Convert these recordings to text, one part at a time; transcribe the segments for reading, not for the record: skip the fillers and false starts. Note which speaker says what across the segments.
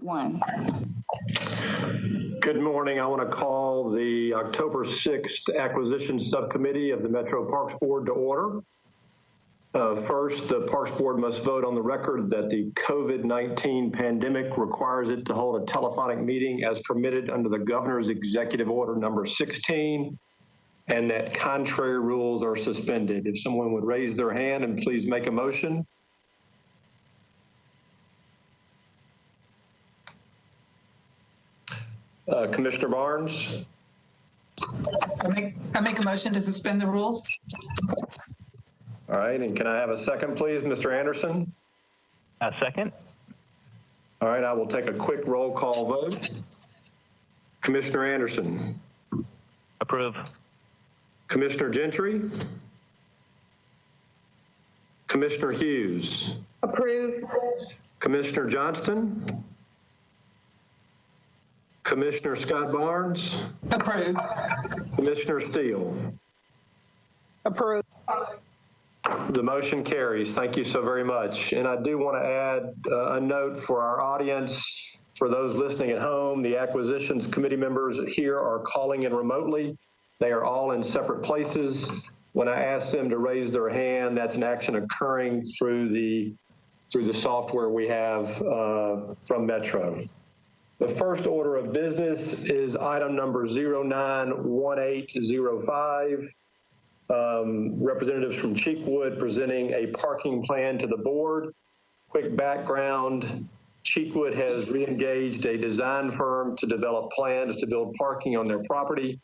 Speaker 1: 1.
Speaker 2: Good morning. I want to call the October 6th Acquisition Subcommittee of the Metro Parks Board to order. First, the Parks Board must vote on the record that the COVID-19 pandemic requires it to hold a telephonic meeting as permitted under the Governor's Executive Order number 16, and that contrary rules are suspended. If someone would raise their hand and please make a motion. Commissioner Barnes.
Speaker 3: I make a motion to suspend the rules.
Speaker 2: All right, and can I have a second, please, Mr. Anderson?
Speaker 4: A second.
Speaker 2: All right, I will take a quick roll call vote. Commissioner Anderson.
Speaker 4: Approve.
Speaker 2: Commissioner Gentry. Commissioner Hughes.
Speaker 5: Approve.
Speaker 2: Commissioner Johnston. Commissioner Scott Barnes.
Speaker 3: Approve.
Speaker 2: Commissioner Steele.
Speaker 5: Approve.
Speaker 2: The motion carries. Thank you so very much. And I do want to add a note for our audience. For those listening at home, the Acquisitions Committee members here are calling in remotely. They are all in separate places. When I ask them to raise their hand, that's an action occurring through the software we have from Metro. The first order of business is item number 091805. Representatives from Cheekwood presenting a parking plan to the board. Quick background, Cheekwood has re-engaged a design firm to develop plans to build parking on their property.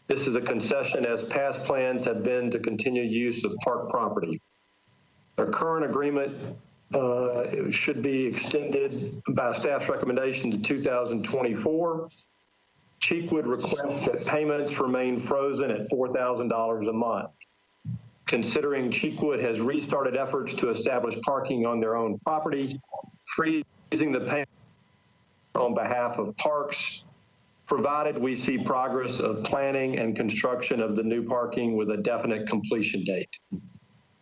Speaker 2: This is a concession as past plans have been to continue use of park property. Their current agreement should be extended by staff's recommendation to 2024. Cheekwood requests that payments remain frozen at $4,000 a month. Considering Cheekwood has restarted efforts to establish parking on their own property, freezing the payment on behalf of parks, provided we see progress of planning and construction of the new parking with a definite completion date.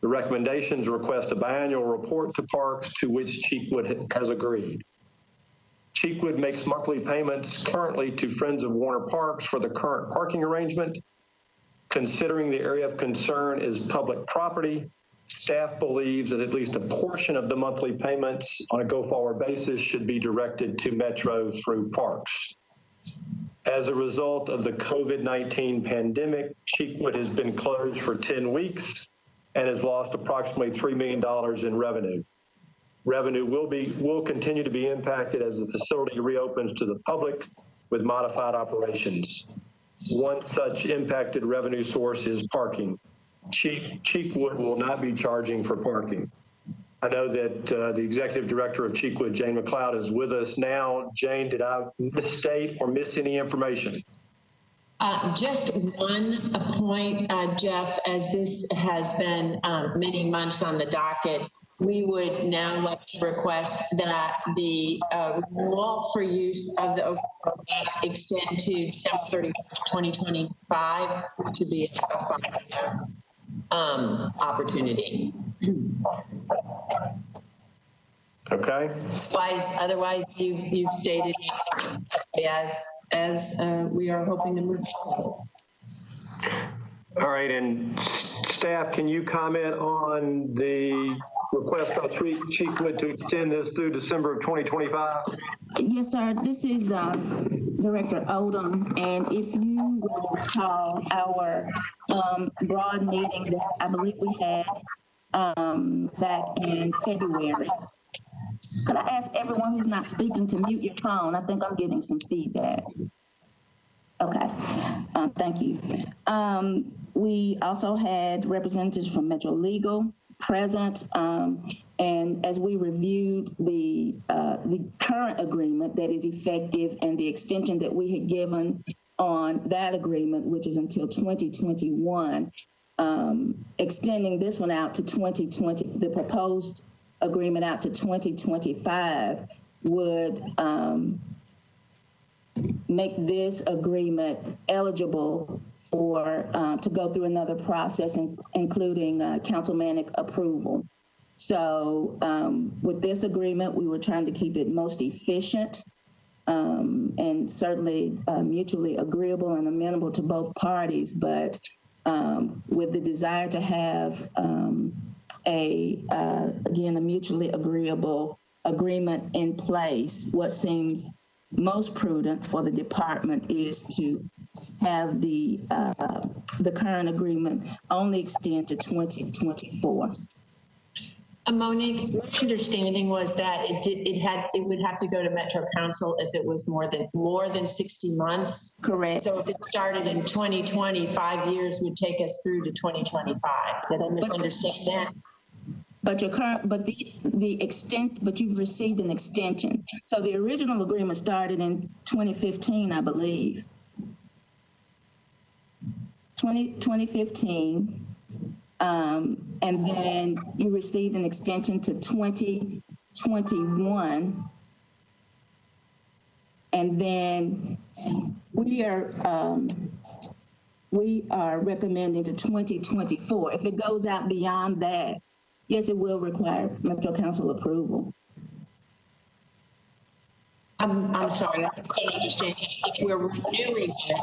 Speaker 2: The recommendations request a biannual report to parks, to which Cheekwood has agreed. Cheekwood makes monthly payments currently to Friends of Warner Parks for the current parking arrangement. Considering the area of concern is public property, staff believes that at least a portion of the monthly payments on a go-forward basis should be directed to Metro through parks. As a result of the COVID-19 pandemic, Cheekwood has been closed for 10 weeks and has lost approximately $3 million in revenue. Revenue will continue to be impacted as the facility reopens to the public with modified operations. One such impacted revenue source is parking. Cheekwood will not be charging for parking. I know that the executive director of Cheekwood, Jane McLeod, is with us now. Jane, did I misstate or miss any information?
Speaker 6: Just one point, Jeff, as this has been many months on the docket, we would now like to request that the renewal for use of the overpass extend to December 31st, 2025 to be a 5-year opportunity.
Speaker 2: Okay.
Speaker 6: Otherwise, you've stated as we are hoping to move forward.
Speaker 2: All right, and staff, can you comment on the request by Cheekwood to extend this through December of 2025?
Speaker 1: Yes, sir. This is Director Odom, and if you will recall our broad meeting that I believe we had back in February. Could I ask everyone who's not speaking to mute your phone? I think I'm getting some feedback. Okay, thank you. We also had representatives from Metro Legal present, and as we reviewed the current agreement that is effective and the extension that we had given on that agreement, which is until 2021, extending this one out to 2020, the proposed agreement out to 2025 would make this agreement eligible for to go through another process, including councilmanic approval. So with this agreement, we were trying to keep it most efficient and certainly mutually agreeable and amenable to both parties, but with the desire to have again, a mutually agreeable agreement in place, what seems most prudent for the department is to have the current agreement only extend to 2024.
Speaker 6: Monique, my understanding was that it would have to go to Metro Council if it was more than 60 months.
Speaker 1: Correct.
Speaker 6: So if it started in 2020, 5 years would take us through to 2025. Did I misunderstand that?
Speaker 1: But your current, but the extent, but you've received an extension. So the original agreement started in 2015, I believe. 2015. And then you received an extension to 2021. And then we are recommending to 2024. If it goes out beyond that, yes, it will require Metro Council approval.
Speaker 6: I'm sorry, I don't understand. If we're renewing it,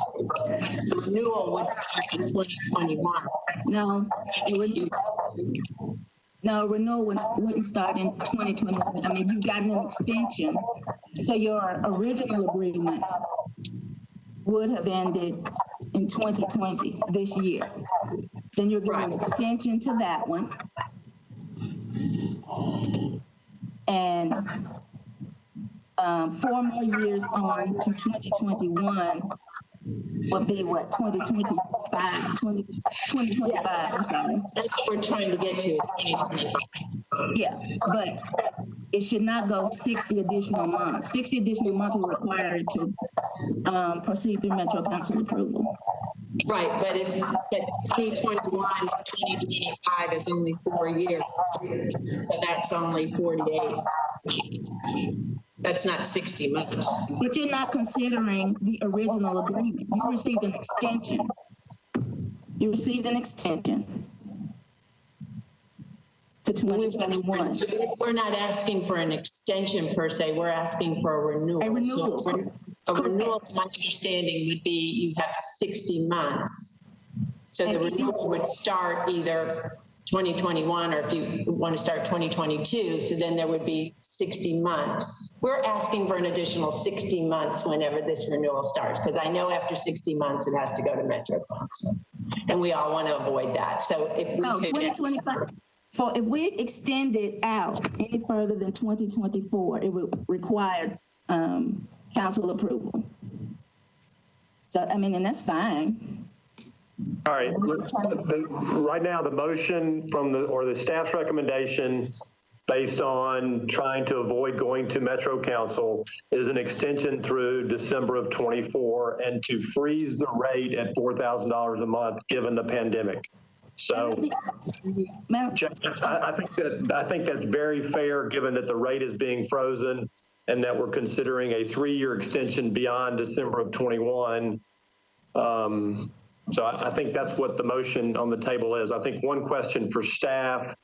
Speaker 6: the renewal would start in 2021.
Speaker 1: No, renewal wouldn't start in 2021. I mean, you've gotten an extension, so your original agreement would have ended in 2020, this year. Then you're getting an extension to that one. And 4 more years on to 2021 would be what, 2025, I'm sorry.
Speaker 6: That's what we're trying to get to, 2025.
Speaker 1: Yeah, but it should not go 60 additional months. 60 additional months will require it to proceed through Metro Council approval.
Speaker 6: Right, but if 2021 to 2025 is only 4 years, so that's only 48. That's not 60 months.
Speaker 1: But you're not considering the original agreement. You received an extension. You received an extension to 2021.
Speaker 6: We're not asking for an extension per se, we're asking for a renewal.
Speaker 1: A renewal.
Speaker 6: So a renewal, to my understanding, would be you have 60 months. So the renewal would start either 2021 or if you want to start 2022, so then there would be 60 months. We're asking for an additional 60 months whenever this renewal starts, because I know after 60 months it has to go to Metro Council, and we all want to avoid that. So if we could
Speaker 1: 2025. So if we extend it out any further than 2024, it would require council approval. So, I mean, and that's fine.
Speaker 2: All right, right now, the motion from the staff's recommendation based on trying to avoid going to Metro Council is an extension through December of 24 and to freeze the rate at $4,000 a month given the pandemic. So I think that's very fair given that the rate is being frozen and that we're considering a 3-year extension beyond December of 21. So I think that's what the motion on the table is. I think one question for staff,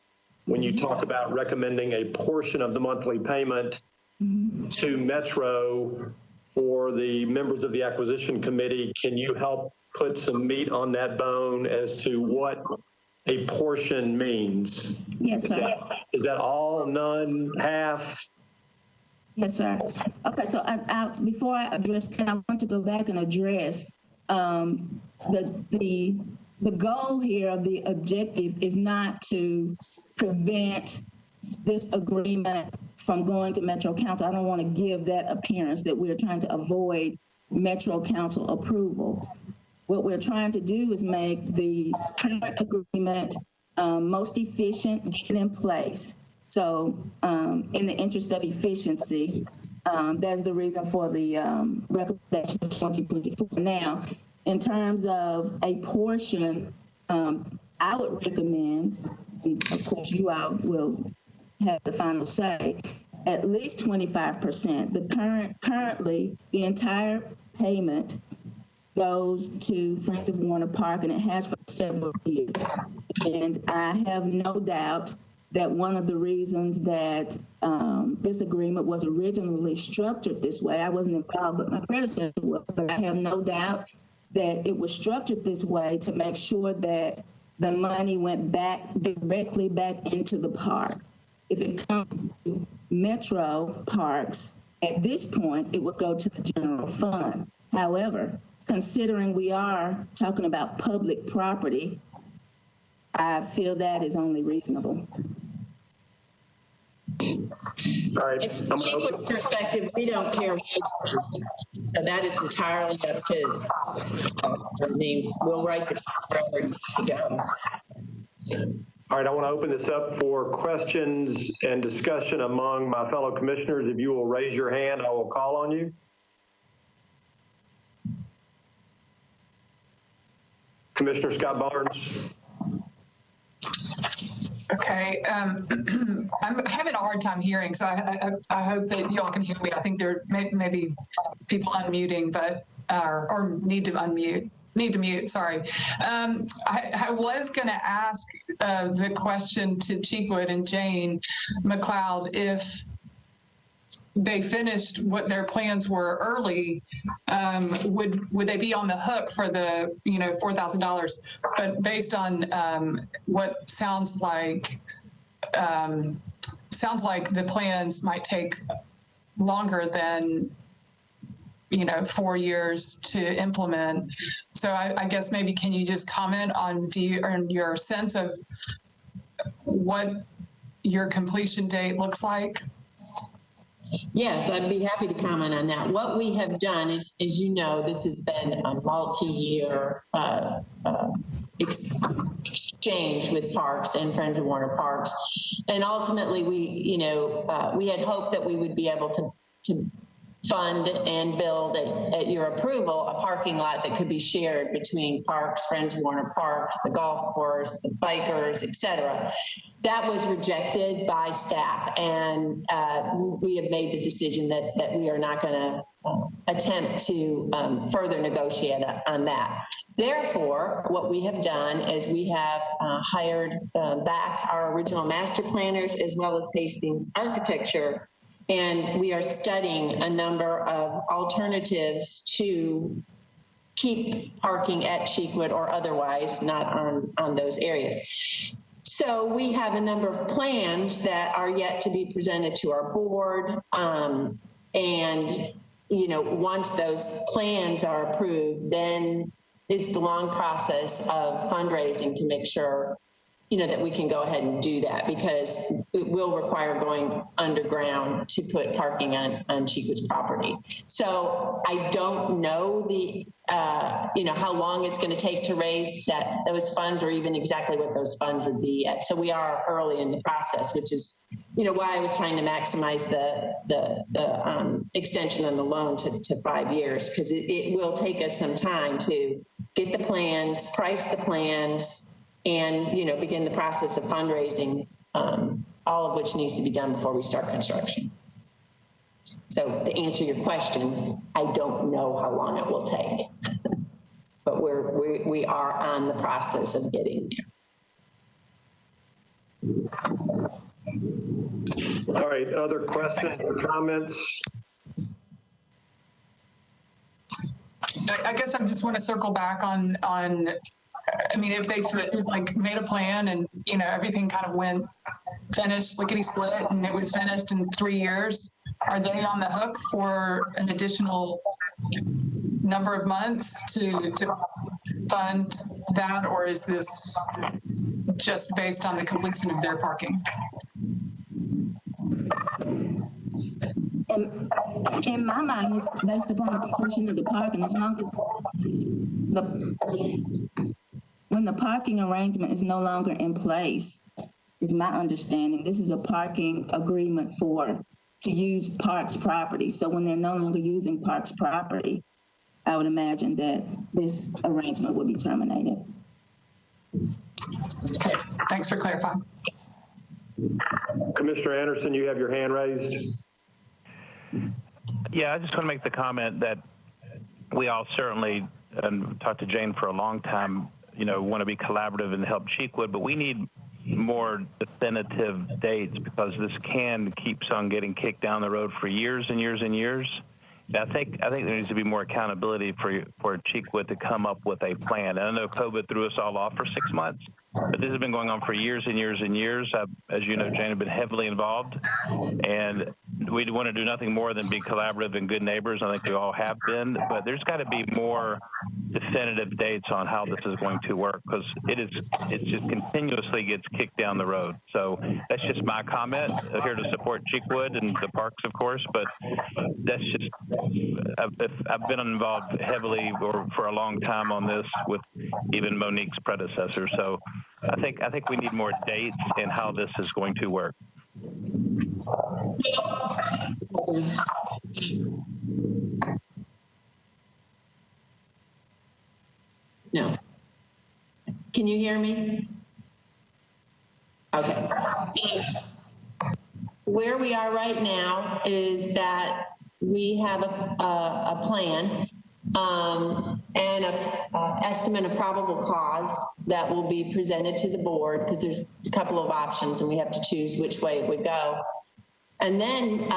Speaker 2: when you talk about recommending a portion of the monthly payment to Metro for the members of the acquisition committee, can you help put some meat on that bone as to what a portion means?
Speaker 1: Yes, sir.
Speaker 2: Is that all, none, half?
Speaker 1: Yes, sir. Okay, so before I address, I want to go back and address the goal here of the objective is not to prevent this agreement from going to Metro Council. I don't want to give that appearance that we're trying to avoid Metro Council approval. What we're trying to do is make the current agreement most efficient, get it in place. So in the interest of efficiency, that's the reason for the recommendation of 2024. Now, in terms of a portion, I would recommend, and of course you all will have the final say, at least 25%. Currently, the entire payment goes to Friends of Warner Park, and it has for several years. And I have no doubt that one of the reasons that this agreement was originally structured this way, I wasn't involved, but my predecessor was, but I have no doubt that it was structured this way to make sure that the money went directly back into the park. If it comes to Metro parks, at this point, it would go to the general fund. However, considering we are talking about public property, I feel that is only reasonable.
Speaker 2: All right.
Speaker 6: From Chico's perspective, we don't care. So that is entirely up to, I mean, we'll write the wherever it needs to go.
Speaker 2: All right, I want to open this up for questions and discussion among my fellow commissioners. If you will raise your hand, I will call on you. Commissioner Scott Barnes.
Speaker 3: Okay, I'm having a hard time hearing, so I hope that y'all can hear me. I think there may be people unmuting, but or need to unmute. Need to mute, sorry. I was going to ask the question to Cheekwood and Jane McLeod if they finished what their plans were early, would they be on the hook for the $4,000? But based on what sounds like the plans might take longer than 4 years to implement. So I guess maybe can you just comment on your sense of what your completion date looks like?
Speaker 6: Yes, I'd be happy to comment on that. What we have done is, as you know, this has been a multi-year exchange with Parks and Friends of Warner Parks. And ultimately, we had hoped that we would be able to fund and build at your approval a parking lot that could be shared between Parks, Friends of Warner Parks, the golf course, the bikers, et cetera. That was rejected by staff, and we have made the decision that we are not going to attempt to further negotiate on that. Therefore, what we have done is we have hired back our original master planners as well as Hastings Architecture, and we are studying a number of alternatives to keep parking at Cheekwood or otherwise not on those areas. So we have a number of plans that are yet to be presented to our board. And, once those plans are approved, then is the long process of fundraising to make sure that we can go ahead and do that, because it will require going underground to put parking on Cheekwood's property. So I don't know how long it's going to take to raise those funds, or even exactly what those funds would be yet. So we are early in the process, which is why I was trying to maximize the extension on the loan to 5 years, because it will take us some time to get the plans, price the plans, and begin the process of fundraising, all of which needs to be done before we start construction. So to answer your question, I don't know how long it will take, but we are on the process of getting there.
Speaker 2: All right, other questions or comments?
Speaker 3: I guess I just want to circle back on if they made a plan and everything kind of went finished lickety split and it was finished in 3 years, are they on the hook for an additional number of months to fund that, or is this just based on the completion of their parking?
Speaker 1: In my mind, it's based upon the completion of the parking. As long as when the parking arrangement is no longer in place, is my understanding. This is a parking agreement to use Parks property. So when they're no longer using Parks property, I would imagine that this arrangement would be terminated.
Speaker 3: Okay, thanks for clarifying.
Speaker 2: Commissioner Anderson, you have your hand raised.
Speaker 4: Yeah, I just want to make the comment that we all certainly, and talked to Jane for a long time, want to be collaborative and help Cheekwood, but we need more definitive dates, because this can keeps on getting kicked down the road for years and years and years. I think there needs to be more accountability for Cheekwood to come up with a plan. And I know COVID threw us all off for 6 months, but this has been going on for years and years and years. As you know, Jane, have been heavily involved, and we want to do nothing more than be collaborative and good neighbors. I think we all have been, but there's got to be more definitive dates on how this is going to work, because it just continuously gets kicked down the road. So that's just my comment. I'm here to support Cheekwood and the parks, of course, but that's just, I've been involved heavily or for a long time on this with even Monique's predecessor. So I think we need more dates and how this is going to work.
Speaker 6: No. Can you hear me? Okay. Where we are right now is that we have a plan and an estimate of probable cost that will be presented to the board, because there's a couple of options and we have to choose which way it would go. And then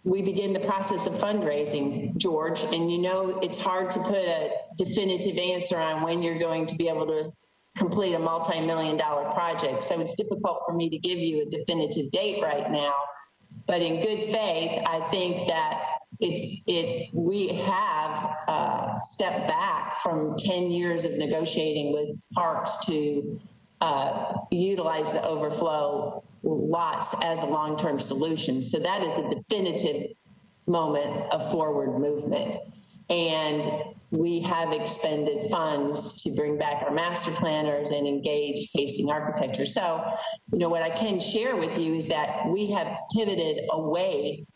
Speaker 6: we begin the process of fundraising, George, and you know it's hard to put a definitive answer on when you're going to be able to complete a multi-million-dollar project. So it's difficult for me to give you a definitive date right now. But in good faith, I think that we have stepped back from 10 years of negotiating with parks to utilize the overflow lots as a long-term solution. So that is a definitive moment of forward movement. And we have expended funds to bring back our master planners and engage Hastings Architecture. So, you know, what I can share with you is that we have pivoted away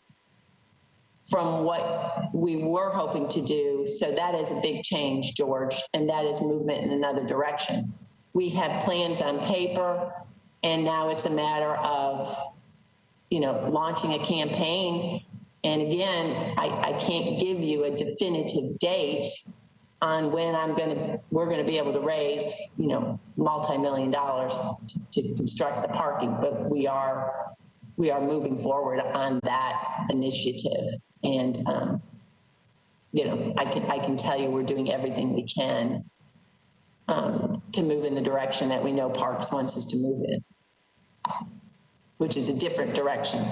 Speaker 6: from what we were hoping to do. So that is a big change, George, and that is movement in another direction. We have plans on paper, and now it's a matter of, you know, launching a campaign. And again, I can't give you a definitive date on when we're going to be able to raise, you know, multi-million dollars to construct the parking, but we are moving forward on that initiative. And, you know, I can tell you we're doing everything we can to move in the direction that we know Parks wants us to move in, which is a different direction.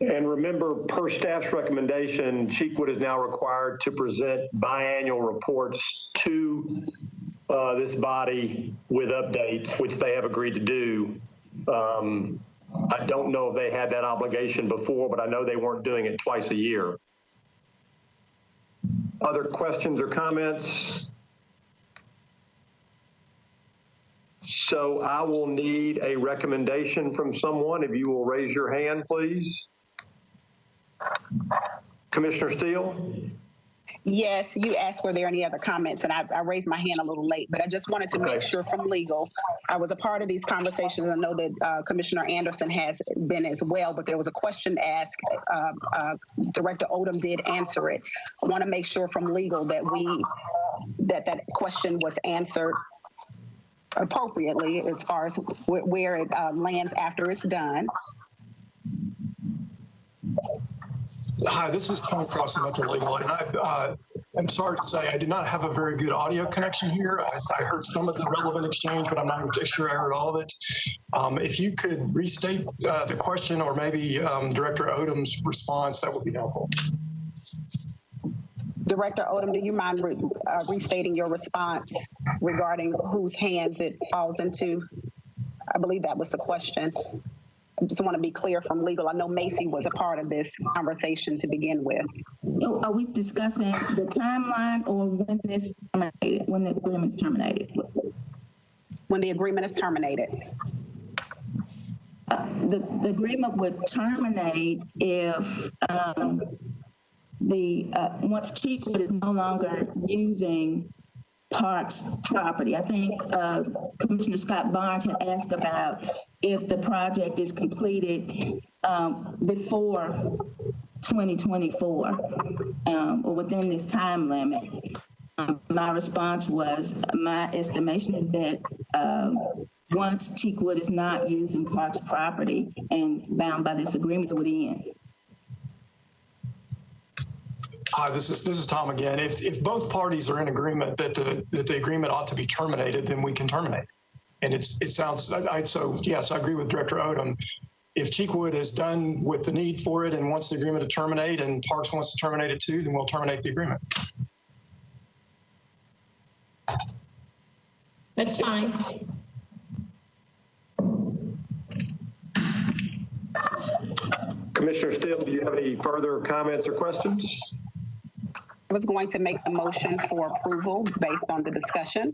Speaker 2: And remember, per staff's recommendation, Cheekwood is now required to present biannual reports to this body with updates, which they have agreed to do. I don't know if they had that obligation before, but I know they weren't doing it twice a year. Other questions or comments? So I will need a recommendation from someone. If you will raise your hand, please. Commissioner Steele?
Speaker 7: Yes, you asked were there any other comments, and I raised my hand a little late, but I just wanted to make sure from legal. I was a part of these conversations. I know that Commissioner Anderson has been as well, but there was a question asked. Director Odom did answer it. I want to make sure from legal that that question was answered appropriately as far as where it lands after it's done.
Speaker 8: Hi, this is Tony Cross from Metro Legal, and I'm sorry to say I did not have a very good audio connection here. I heard some of the relevant exchange, but I'm not sure I heard all of it. If you could restate the question, or maybe Director Odom's response, that would be helpful.
Speaker 7: Director Odom, do you mind restating your response regarding whose hands it falls into? I believe that was the question. I just want to be clear from legal. I know Macy was a part of this conversation to begin with.
Speaker 1: Are we discussing the timeline or when the agreement is terminated?
Speaker 7: When the agreement is terminated.
Speaker 1: The agreement would terminate if once Cheekwood is no longer using Parks property. I think Commissioner Scott Barnes had asked about if the project is completed before 2024 or within this time limit. my response was, my estimation is that once Cheekwood is not using Parks property and bound by this agreement, it would end.
Speaker 8: Hi, this is Tom again. If both parties are in agreement that the agreement ought to be terminated, then we can terminate. And it sounds, so yes, I agree with Director Odom. If Cheekwood is done with the need for it and wants the agreement to terminate and Parks wants to terminate it too, then we'll terminate the agreement.
Speaker 6: That's fine.
Speaker 2: Commissioner Steele, do you have any further comments or questions?
Speaker 7: I was going to make the motion for approval based on the discussion.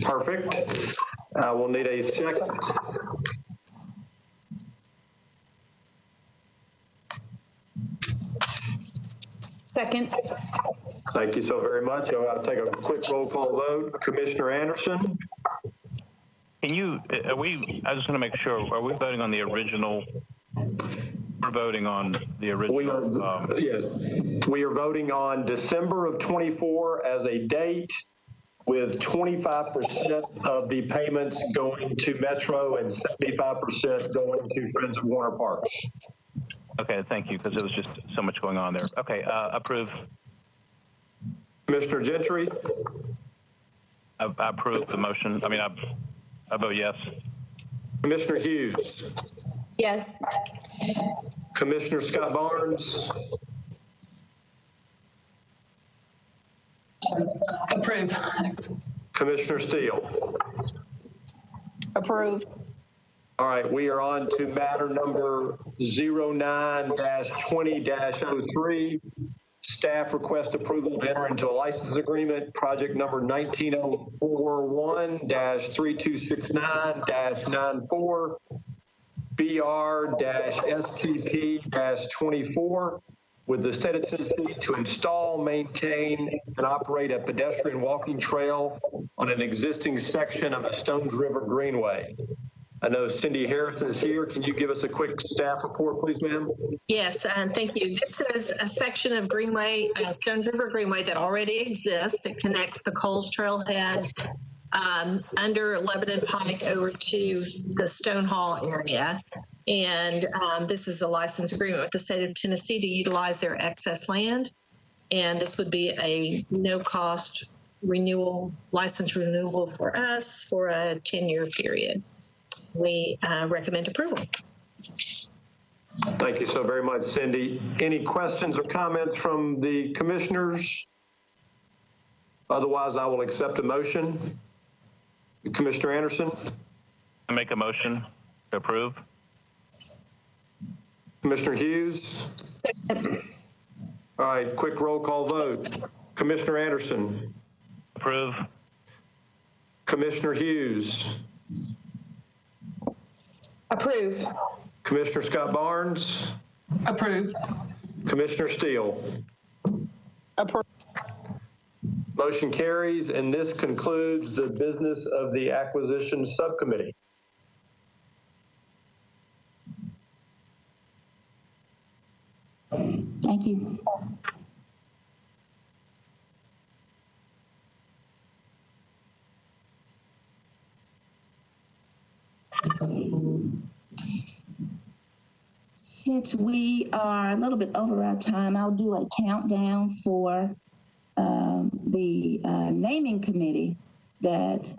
Speaker 2: Perfect. We'll need a second.
Speaker 5: Second.
Speaker 2: Thank you so very much. I'll take a quick roll call vote. Commissioner Anderson?
Speaker 4: Can you, I just want to make sure, are we voting on the original? We're voting on the original.
Speaker 2: Yes. We are voting on December of 24 as a date, with 25% of the payments going to Metro and 75% going to Friends of Warner Parks.
Speaker 4: Okay, thank you, because there was just so much going on there. Okay, approve.
Speaker 2: Commissioner Gentry?
Speaker 4: I approve the motion. I mean, I vote yes.
Speaker 2: Commissioner Hughes?
Speaker 5: Yes.
Speaker 2: Commissioner Scott Barnes?
Speaker 3: Approve.
Speaker 2: Commissioner Steele?
Speaker 7: Approve.
Speaker 2: All right, we are on to matter number 09-20-03. Staff request approval to enter into a license agreement, project number 19041-3269-94, BR-STP-24, with the state of Tennessee to install, maintain, and operate a pedestrian walking trail on an existing section of the Stones River Greenway. I know Cindy Harrison is here. Can you give us a quick staff report, please, ma'am?
Speaker 6: Yes, and thank you. This is a section of Greenway, Stones River Greenway, that already exists. It connects the Coles Trailhead under Lebanon Pike over to the Stone Hall area. And this is a license agreement with the state of Tennessee to utilize their excess land. And this would be a no-cost renewal, license renewal for us for a 10-year period. We recommend approval.
Speaker 2: Thank you so very much, Cindy. Any questions or comments from the commissioners? Otherwise, I will accept a motion. Commissioner Anderson?
Speaker 4: I make a motion to approve.
Speaker 2: Commissioner Hughes? All right, quick roll call vote. Commissioner Anderson?
Speaker 4: Approve.
Speaker 2: Commissioner Hughes?
Speaker 5: Approve.
Speaker 2: Commissioner Scott Barnes?
Speaker 3: Approve.
Speaker 2: Commissioner Steele?
Speaker 7: Approve.
Speaker 2: Motion carries, and this concludes the business of the acquisition subcommittee.
Speaker 1: Thank you. Since we are a little bit over our time, I'll do a countdown for the naming committee that